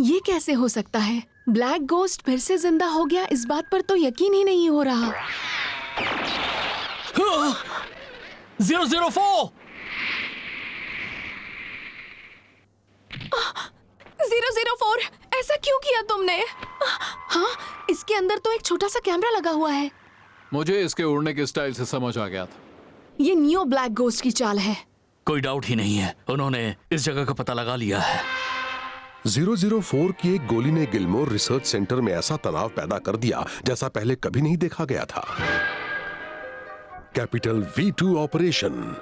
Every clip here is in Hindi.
ये कैसे हो सकता है? ब्लैक गोस्ट फिर से जिंदा हो गया, इस बात पर तो यकीन ही नहीं हो रहा। 004! 004, ऐसा क्यों किया तुमने? हाँ, इसके अंदर तो एक छोटा सा कैमरा लगा हुआ है। मुझे इसके उड़ने के स्टाइल से समझ आ गया था। ये नियो ब्लैक गोस्ट की चाल है। कोई डाउट ही नहीं है, उन्होंने इस जगह का पता लगा लिया है। 004 की एक गोली ने गिलमोर रिसर्च सेंटर में ऐसा तनाव पैदा कर दिया जैसा पहले कभी नहीं देखा गया था। Capital V2 operation.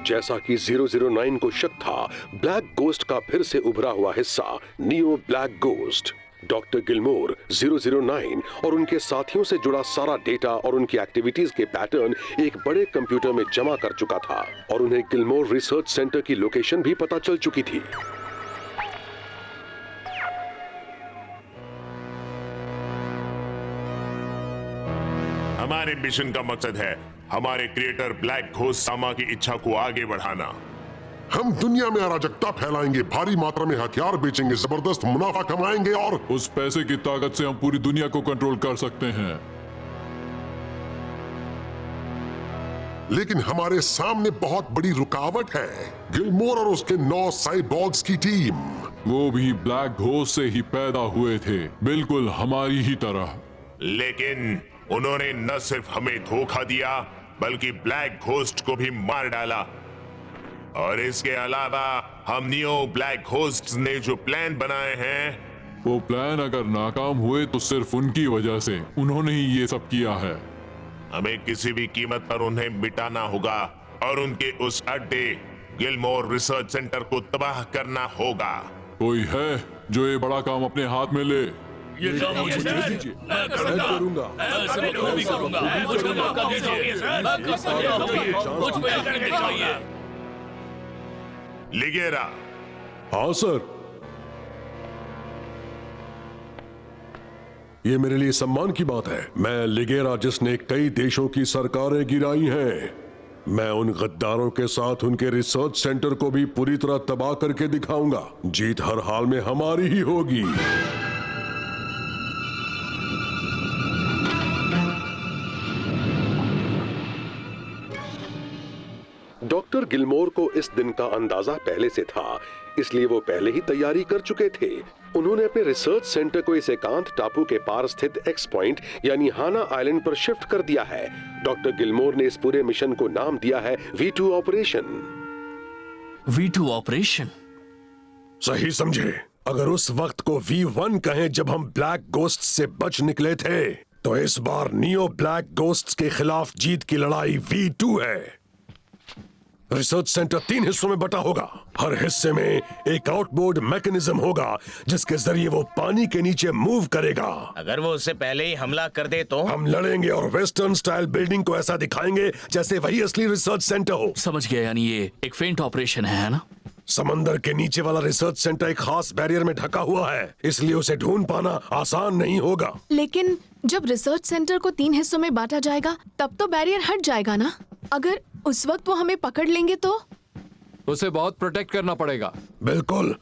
जैसा कि 009 को शक था, ब्लैक गोस्ट का फिर से उभरा हुआ हिस्सा neo black ghost. Doctor Gilmore 009 और उनके साथियों से जुड़ा सारा डेटा और उनकी एक्टिविटीज के पैटर्न एक बड़े कंप्यूटर में जमा कर चुका था और उन्हें गिलमोर रिसर्च सेंटर की लोकेशन भी पता चल चुकी थी। हमारे मिशन का मकसद है हमारे क्रिएटर ब्लैक घोस्ट सामा की इच्छा को आगे बढ़ाना। हम दुनिया में अराजकता फैलाएंगे, भारी मात्रा में हथियार बेचेंगे, जबरदस्त मुनाफा कमाएंगे और उस पैसे की ताकत से हम पूरी दुनिया को कंट्रोल कर सकते हैं। लेकिन हमारे सामने बहुत बड़ी रुकावट है, गिलमोर और उसके 9 साइबॉर्ग्स की टीम। वो भी ब्लैक घोस्ट से ही पैदा हुए थे, बिल्कुल हमारी ही तरह। लेकिन उन्होंने न सिर्फ हमें धोखा दिया बल्कि ब्लैक घोस्ट को भी मार डाला। और इसके अलावा हम नियो ब्लैक घोस्ट ने जो प्लान बनाए हैं, वो प्लान अगर नाकाम हुए तो सिर्फ उनकी वजह से, उन्होंने ही ये सब किया है। हमें किसी भी कीमत पर उन्हें मिटाना होगा और उनके उस अड्डे गिलमोर रिसर्च सेंटर को तबाह करना होगा। कोई है जो ये बड़ा काम अपने हाथ में ले? ये काम मुझे दीजिए, मैं करूंगा। मैं भी करूंगा। मुझको मौका दीजिए, मैं कर सकता हूं, मुझ पे यकीन दिखाइए। लिगेरा। हाँ सर। ये मेरे लिए सम्मान की बात है। मैं लिगेरा, जिसने कई देशों की सरकारें गिराई हैं। मैं उन गद्दारों के साथ उनके रिसर्च सेंटर को भी पूरी तरह तबाह करके दिखाऊंगा। जीत हर हाल में हमारी ही होगी। डॉक्टर गिलमोर को इस दिन का अंदाजा पहले से था, इसलिए वो पहले ही तैयारी कर चुके थे। उन्होंने अपने रिसर्च सेंटर को इस एकांत टापू के पार स्थित एक्स पॉइंट यानी हाना आइलैंड पर शिफ्ट कर दिया है। डॉक्टर गिलमोर ने इस पूरे मिशन को नाम दिया है V2 ऑपरेशन। V2 operation? सही समझे। अगर उस वक्त को V1 कहें जब हम ब्लैक गोस्ट से बच निकले थे, तो इस बार नियो ब्लैक गोस्ट के खिलाफ जीत की लड़ाई V2 है। रिसर्च सेंटर 3 हिस्सों में बटा होगा। हर हिस्से में एक आउटबोर्ड मैकेनिज्म होगा जिसके जरिए वो पानी के नीचे मूव करेगा। अगर वो उससे पहले ही हमला कर दे तो? हम लड़ेंगे और वेस्टर्न स्टाइल बिल्डिंग को ऐसा दिखाएंगे जैसे वही असली रिसर्च सेंटर हो। समझ गया, यानी ये एक फेंट ऑपरेशन है ना? समंदर के नीचे वाला रिसर्च सेंटर एक खास बैरियर में ढका हुआ है, इसलिए उसे ढूंढ पाना आसान नहीं होगा। लेकिन जब रिसर्च सेंटर को 3 हिस्सों में बांटा जाएगा तब तो बैरियर हट जाएगा ना? अगर उस वक्त वो हमें पकड़ लेंगे तो? उसे बहुत प्रोटेक्ट करना पड़ेगा। बिल्कुल,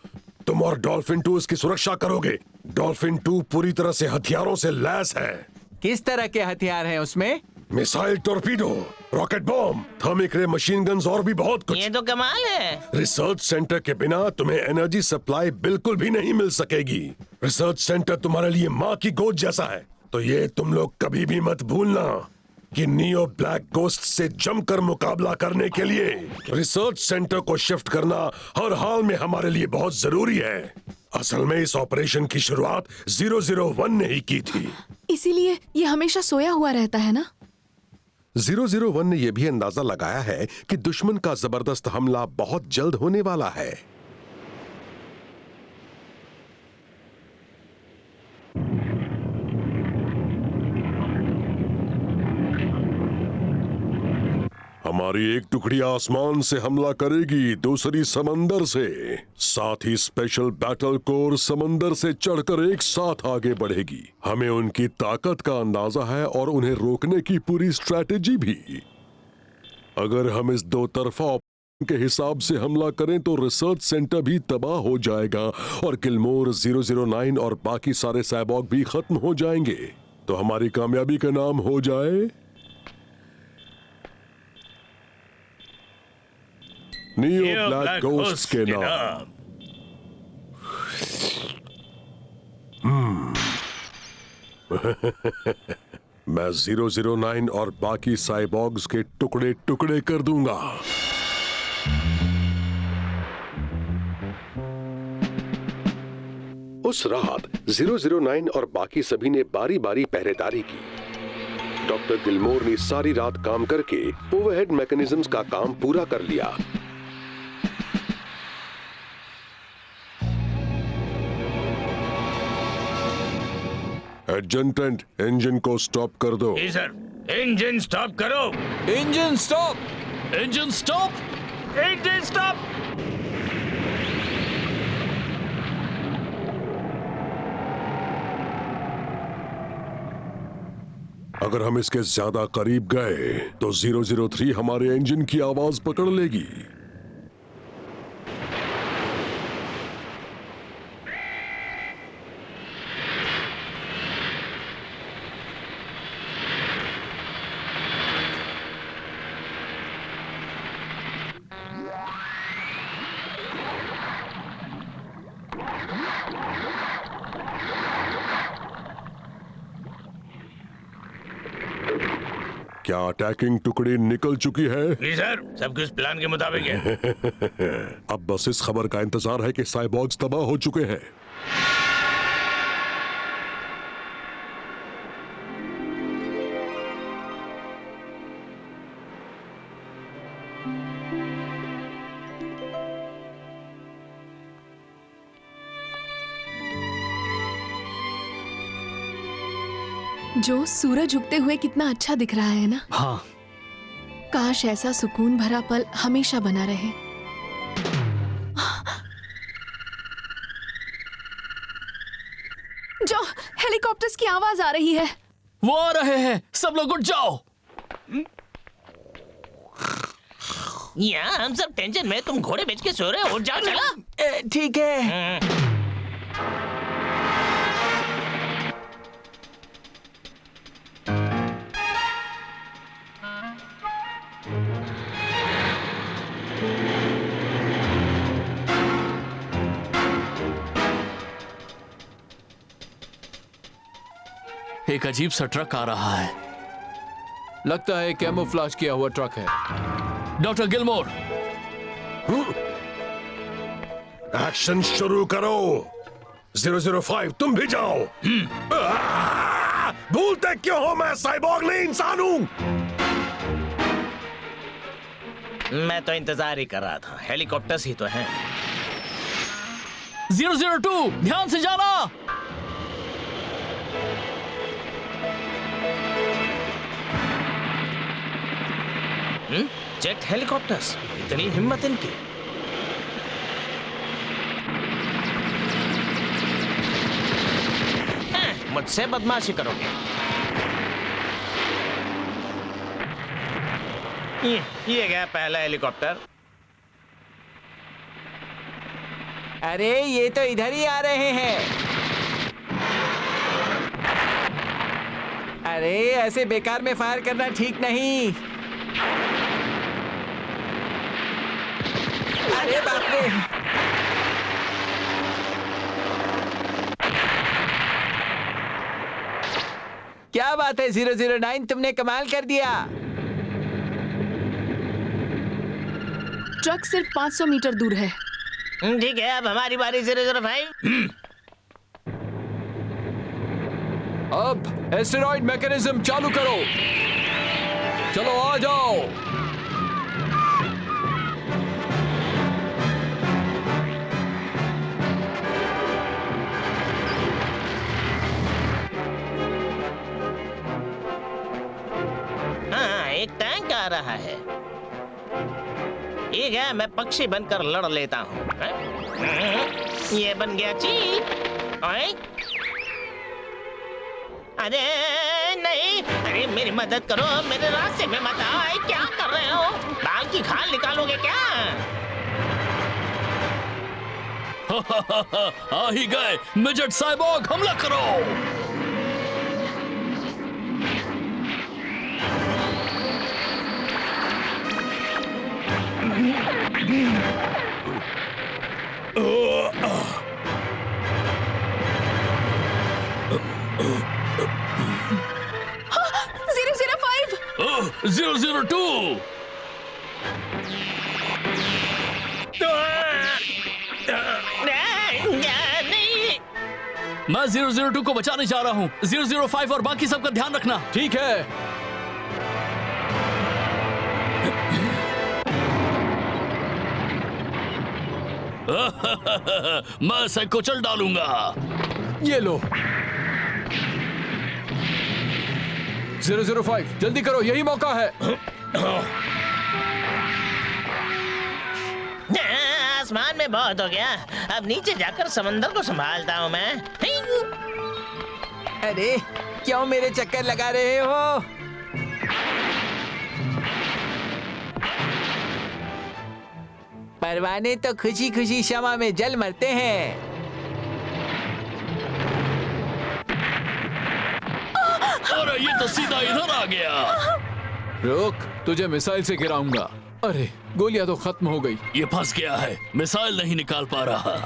तुम और डॉल्फिन 2 इसकी सुरक्षा करोगे। डॉल्फिन 2 पूरी तरह से हथियारों से लैस है। किस तरह के हथियार हैं उसमें? Missile, torpedo, rocket bomb, thermic ray machine guns और भी बहुत कुछ। ये तो कमाल है। रिसर्च सेंटर के बिना तुम्हें एनर्जी सप्लाई बिल्कुल भी नहीं मिल सकेगी। रिसर्च सेंटर तुम्हारे लिए माँ की गोद जैसा है। तो ये तुम लोग कभी भी मत भूलना कि नियो ब्लैक गोस्ट से जमकर मुकाबला करने के लिए रिसर्च सेंटर को शिफ्ट करना हर हाल में हमारे लिए बहुत जरूरी है। असल में इस ऑपरेशन की शुरुआत 001 ने ही की थी। इसीलिए ये हमेशा सोया हुआ रहता है ना? 001 ने यह भी अंदाजा लगाया है कि दुश्मन का जबरदस्त हमला बहुत जल्द होने वाला है। हमारी एक टुकड़ी आसमान से हमला करेगी, दूसरी समंदर से। साथ ही स्पेशल बैटल कोर समंदर से चढ़कर एक साथ आगे बढ़ेगी। हमें उनकी ताकत का अंदाजा है और उन्हें रोकने की पूरी स्ट्रैटेजी भी। अगर हम इस दो तरफा के हिसाब से हमला करें तो रिसर्च सेंटर भी तबाह हो जाएगा और गिलमोर 009 और बाकी सारे साइबॉग भी खत्म हो जाएंगे। तो हमारी कामयाबी का नाम हो जाए नियो ब्लैक घोस्ट के नाम। मैं 009 और बाकी साइबॉग्स के टुकड़े टुकड़े कर दूंगा। उस रात 009 और बाकी सभी ने बारी बारी पहरेदारी की। डॉक्टर गिलमोर ने सारी रात काम करके ओवरहेड मैकेनिज्म्स का काम पूरा कर लिया। एडजटेंट, इंजन को स्टॉप कर दो। जी सर, इंजन स्टॉप करो। Engine stop! Engine stop! Engine stop! अगर हम इसके ज्यादा करीब गए तो 003 हमारे इंजन की आवाज पकड़ लेगी। क्या अटैकिंग टुकड़ी निकल चुकी है? जी सर, सब कुछ प्लान के मुताबिक है। अब बस इस खबर का इंतजार है कि साइबॉग्स तबाह हो चुके हैं। जो सूरज उगते हुए कितना अच्छा दिख रहा है ना। हाँ। काश ऐसा सुकून भरा पल हमेशा बना रहे। जो हेलीकॉप्टर्स की आवाज आ रही है। वो आ रहे हैं, सब लोग उठ जाओ। यहाँ हम सब टेंशन में, तुम घोड़े बेच के सो रहे हो। उठ जाओ, चला। ठीक है। एक अजीब सा ट्रक आ रहा है। लगता है कैमोफ्लाज किया हुआ ट्रक है। डॉक्टर गिलमोर, एक्शन शुरू करो। 005 तुम भी जाओ। भूलते क्यों हो, मैं साइबॉग नहीं इंसान हूं। मैं तो इंतजार ही कर रहा था, हेलीकॉप्टर्स ही तो हैं। 002 ध्यान से जाना। जेट हेलीकॉप्टर्स, इतनी हिम्मत इनकी। मुझसे बदमाशी करोगे? ये गया पहला हेलीकॉप्टर। अरे ये तो इधर ही आ रहे हैं। अरे ऐसे बेकार में फायर करना ठीक नहीं। अरे बाप रे! क्या बात है 009, तुमने कमाल कर दिया। ट्रक सिर्फ 500 मीटर दूर है। ठीक है, अब हमारी बारी 005। अब एस्टेरॉइड मैकेनिज्म चालू करो। चलो आ जाओ। हाँ, एक टैंक आ रहा है। ठीक है, मैं पक्षी बनकर लड़ लेता हूँ। ये बन गया चील। ओए? अरे नहीं, अरे मेरी मदद करो, मेरे रास्ते में मत आओ। क्या कर रहे हो? बाल की खाल निकालोगे क्या? आ ही गए। मिडजेट साइबॉर्ग, हमला करो। हाँ, 005। 002। नहीं, मैं 002 को बचाने जा रहा हूँ। 005 और बाकी सबका ध्यान रखना। ठीक है। मैं इसे कुचल डालूंगा। ये लो। 005, जल्दी करो, यही मौका है। आसमान में बहुत हो गया, अब नीचे जाकर समंदर को संभालता हूँ मैं। अरे क्यों मेरे चक्कर लगा रहे हो? परवाने तो खुशी खुशी शमा में जल मरते हैं। अरे ये तो सीधा इधर आ गया। रुक, तुझे मिसाइल से गिराऊंगा। अरे गोलियां तो खत्म हो गई। ये फंस गया है, मिसाइल नहीं निकाल पा रहा।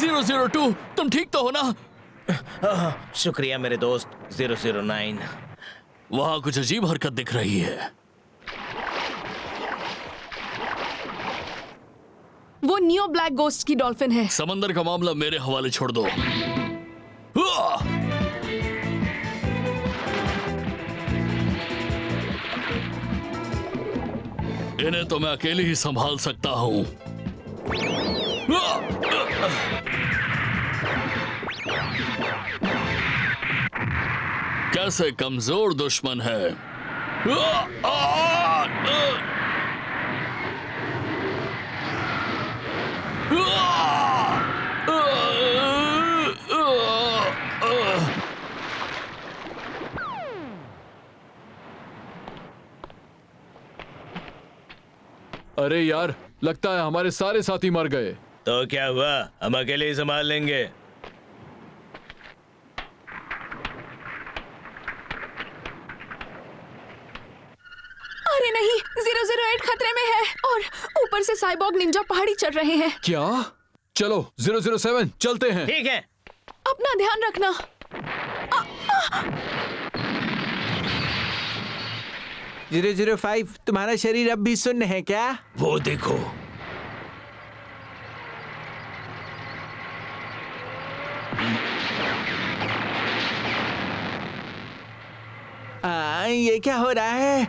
002 तुम ठीक तो हो ना? शुक्रिया मेरे दोस्त 009। वहां कुछ अजीब हरकत दिख रही है। वो नियो ब्लैक गोस्ट की डॉल्फिन है। समंदर का मामला मेरे हवाले छोड़ दो। हुआ! इन्हें तो मैं अकेले ही संभाल सकता हूं। कैसे कमजोर दुश्मन है। अरे यार, लगता है हमारे सारे साथी मर गए। तो क्या हुआ, हम अकेले ही संभाल लेंगे। अरे नहीं, 008 खतरे में है और ऊपर से साइबॉर्ग निंजा पहाड़ी चढ़ रहे हैं। क्या? चलो 007 चलते हैं। ठीक है। अपना ध्यान रखना। 005, तुम्हारा शरीर अब भी सुन्न है क्या? वो देखो। ये क्या हो रहा है?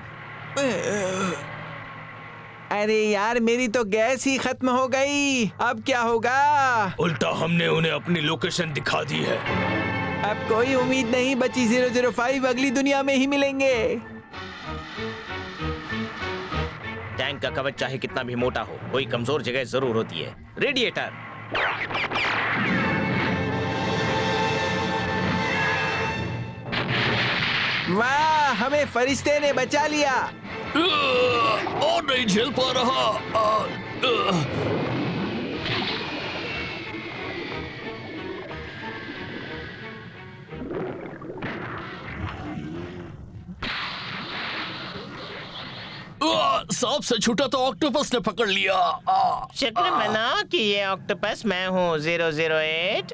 अरे यार, मेरी तो गैस ही खत्म हो गई। अब क्या होगा? उल्टा हमने उन्हें अपनी लोकेशन दिखा दी है। अब कोई उम्मीद नहीं बची 005, अगली दुनिया में ही मिलेंगे। टैंक का कवच चाहे कितना भी मोटा हो, कोई कमजोर जगह जरूर होती है। रेडिएटर। वाह, हमें फरिश्ते ने बचा लिया। और नहीं झेल पा रहा। सांप से छूटा तो ऑक्टोपस ने पकड़ लिया। शुक्र मनाओ कि ये ऑक्टोपस मैं हूँ 008।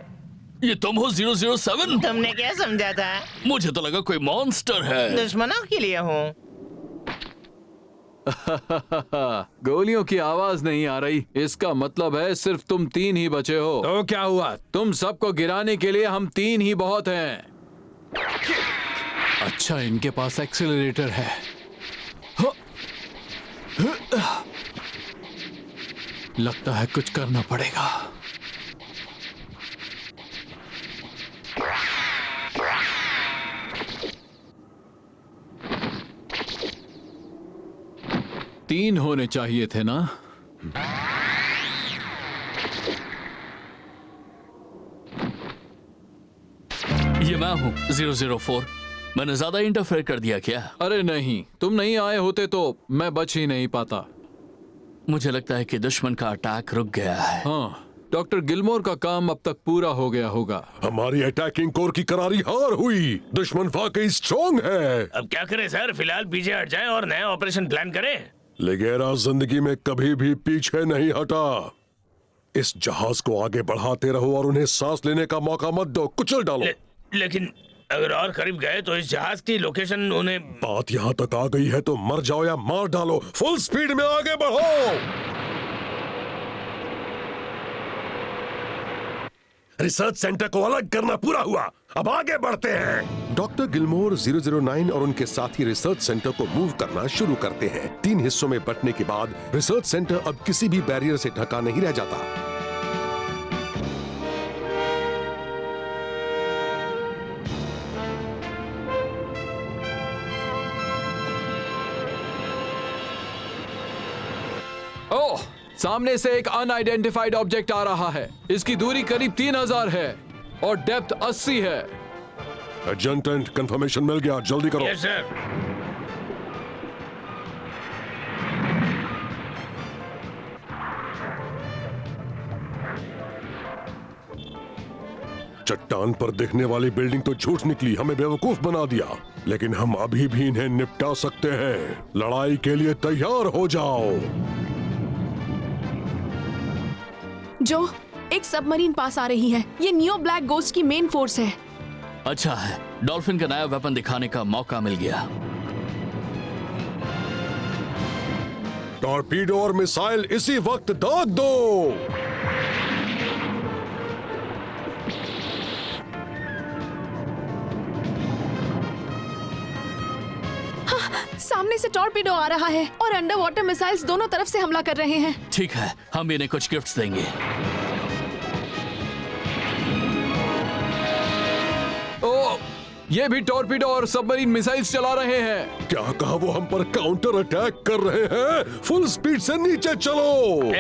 ये तुम हो 007? तुमने क्या समझा था? मुझे तो लगा कोई मॉन्स्टर है। दुश्मनों के लिए हूँ। गोलियों की आवाज नहीं आ रही, इसका मतलब है सिर्फ तुम 3 ही बचे हो। तो क्या हुआ? तुम सबको गिराने के लिए हम 3 ही बहुत हैं। अच्छा, इनके पास एक्सेलरेटर है। लगता है कुछ करना पड़ेगा। तीन होने चाहिए थे ना? ये मैं हूँ 004। मैंने ज्यादा इंटरफेयर कर दिया क्या? अरे नहीं, तुम नहीं आए होते तो मैं बच ही नहीं पाता। मुझे लगता है कि दुश्मन का अटैक रुक गया है। हाँ, डॉक्टर गिलमोर का काम अब तक पूरा हो गया होगा। हमारी अटैकिंग कोर की करारी हार हुई। दुश्मन वाकई स्ट्रॉन्ग है। अब क्या करें सर? फिलहाल पीछे हट जाएं और नया ऑपरेशन प्लान करें। लिगेरा जिंदगी में कभी भी पीछे नहीं हटा। इस जहाज को आगे बढ़ाते रहो और उन्हें सांस लेने का मौका मत दो। कुचल डालो। लेकिन अगर और करीब गए तो इस जहाज की लोकेशन उन्हें... बात यहाँ तक आ गई है तो मर जाओ या मार डालो। फुल स्पीड में आगे बढ़ो। रिसर्च सेंटर को अलग करना पूरा हुआ। अब आगे बढ़ते हैं। डॉक्टर गिलमोर 009 और उनके साथी रिसर्च सेंटर को मूव करना शुरू करते हैं। 3 हिस्सों में बंटने के बाद रिसर्च सेंटर अब किसी भी बैरियर से ढका नहीं रह जाता। ओह, सामने से एक अनआइडेंटिफाइड ऑब्जेक्ट आ रहा है। इसकी दूरी करीब 3000 है और डेप्थ 80 है। एजेंट कंफर्मेशन मिल गया, जल्दी करो। Yes sir. चट्टान पर दिखने वाली बिल्डिंग तो झूठ निकली, हमें बेवकूफ बना दिया। लेकिन हम अभी भी इन्हें निपटा सकते हैं। लड़ाई के लिए तैयार हो जाओ। जो एक सबमरीन पास आ रही है। ये नियो ब्लैक गोस्ट की मेन फोर्स है। अच्छा है, डॉल्फिन का नया वेपन दिखाने का मौका मिल गया। टॉर्पीडो और मिसाइल इसी वक्त दाग दो। सामने से टॉर्पीडो आ रहा है और अंडर वाटर मिसाइल्स दोनों तरफ से हमला कर रहे हैं। ठीक है, हम इन्हें कुछ गिफ्ट्स देंगे। ओह, ये भी टॉर्पीडो और सबमरीन मिसाइल्स चला रहे हैं। क्या कहा? वो हम पर काउंटर अटैक कर रहे हैं। फुल स्पीड से नीचे चलो।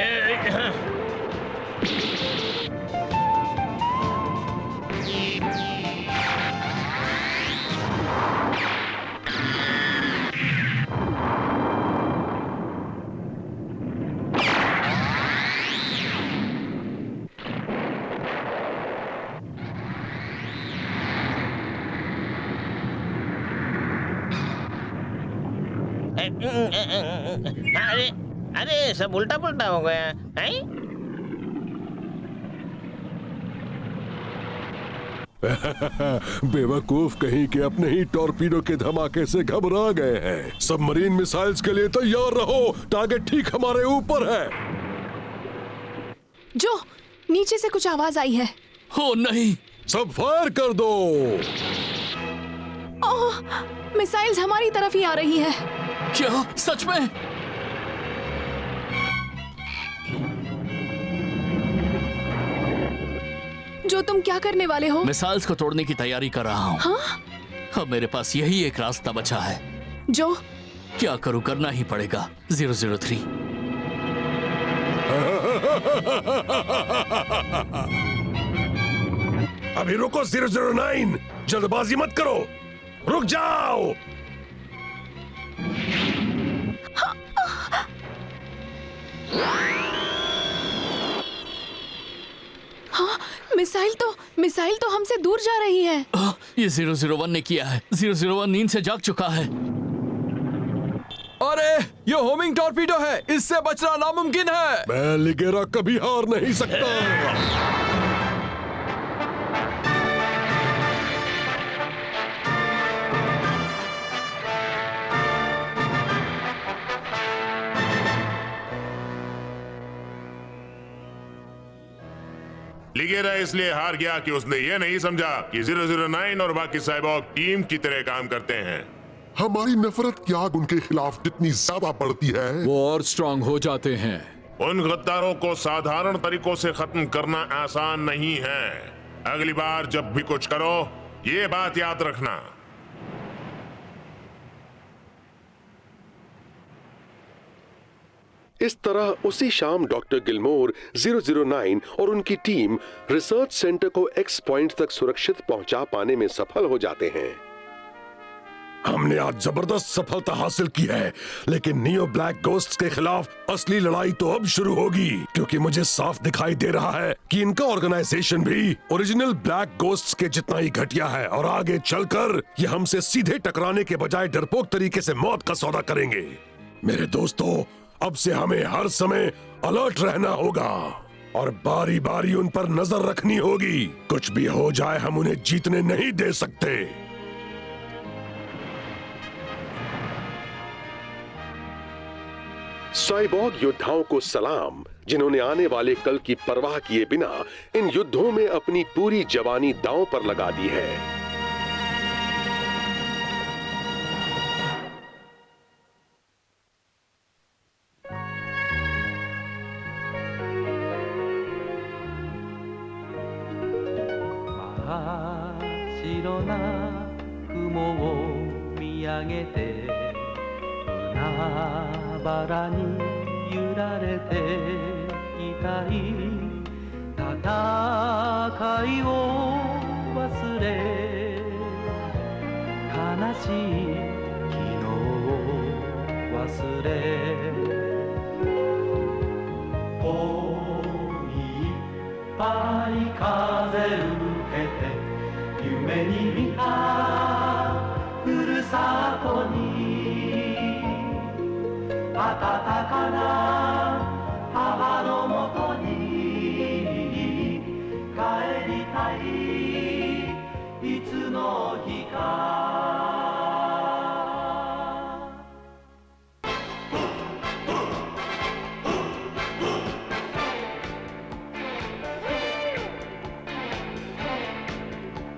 अरे अरे, सब उल्टा पुल्टा हो गया है। बेवकूफ कहीं के अपने ही टॉर्पीडो के धमाके से घबरा गए हैं। सबमरीन मिसाइल्स के लिए तैयार रहो। टारगेट ठीक हमारे ऊपर है। जो नीचे से कुछ आवाज आई है। ओ नहीं, सब फायर कर दो। ओह, मिसाइल्स हमारी तरफ ही आ रही है। क्या सच में? जो तुम क्या करने वाले हो? मिसाइल्स को तोड़ने की तैयारी कर रहा हूँ। हाँ? अब मेरे पास यही एक रास्ता बचा है। जो क्या करूँ, करना ही पड़ेगा। 003। अभी रुको 009, जल्दबाजी मत करो। रुक जाओ। हाँ, मिसाइल तो हमसे दूर जा रही है। ये 001 ने किया है। 001 नींद से जाग चुका है। अरे, ये होमिंग टॉर्पीडो है। इससे बचना नामुमकिन है। मैं लिगेरा कभी हार नहीं सकता। लिगेरा इसलिए हार गया कि उसने ये नहीं समझा कि 009 और बाकी साइबॉर्ग टीम की तरह काम करते हैं। हमारी नफरत की आग उनके खिलाफ जितनी ज्यादा बढ़ती है, वो और स्ट्रांग हो जाते हैं। उन गद्दारों को साधारण तरीकों से खत्म करना आसान नहीं है। अगली बार जब भी कुछ करो, ये बात याद रखना। इस तरह उसी शाम डॉक्टर गिलमोर 009 और उनकी टीम रिसर्च सेंटर को एक्स पॉइंट तक सुरक्षित पहुंचा पाने में सफल हो जाते हैं। हमने आज जबरदस्त सफलता हासिल की है, लेकिन नियो ब्लैक गोस्ट्स के खिलाफ असली लड़ाई तो अब शुरू होगी, क्योंकि मुझे साफ दिखाई दे रहा है कि इनका ऑर्गेनाइजेशन भी ओरिजिनल ब्लैक गोस्ट्स के जितना ही घटिया है और आगे चलकर ये हमसे सीधे टकराने के बजाय डरपोक तरीके से मौत का सौदा करेंगे। मेरे दोस्तों, अब से हमें हर समय अलर्ट रहना होगा और बारी बारी उन पर नजर रखनी होगी। कुछ भी हो जाए, हम उन्हें जीतने नहीं दे सकते। साइबॉर्ग योद्धाओं को सलाम, जिन्होंने आने वाले कल की परवाह किए बिना इन युद्धों में अपनी पूरी जवानी दांव पर लगा दी है। Tatata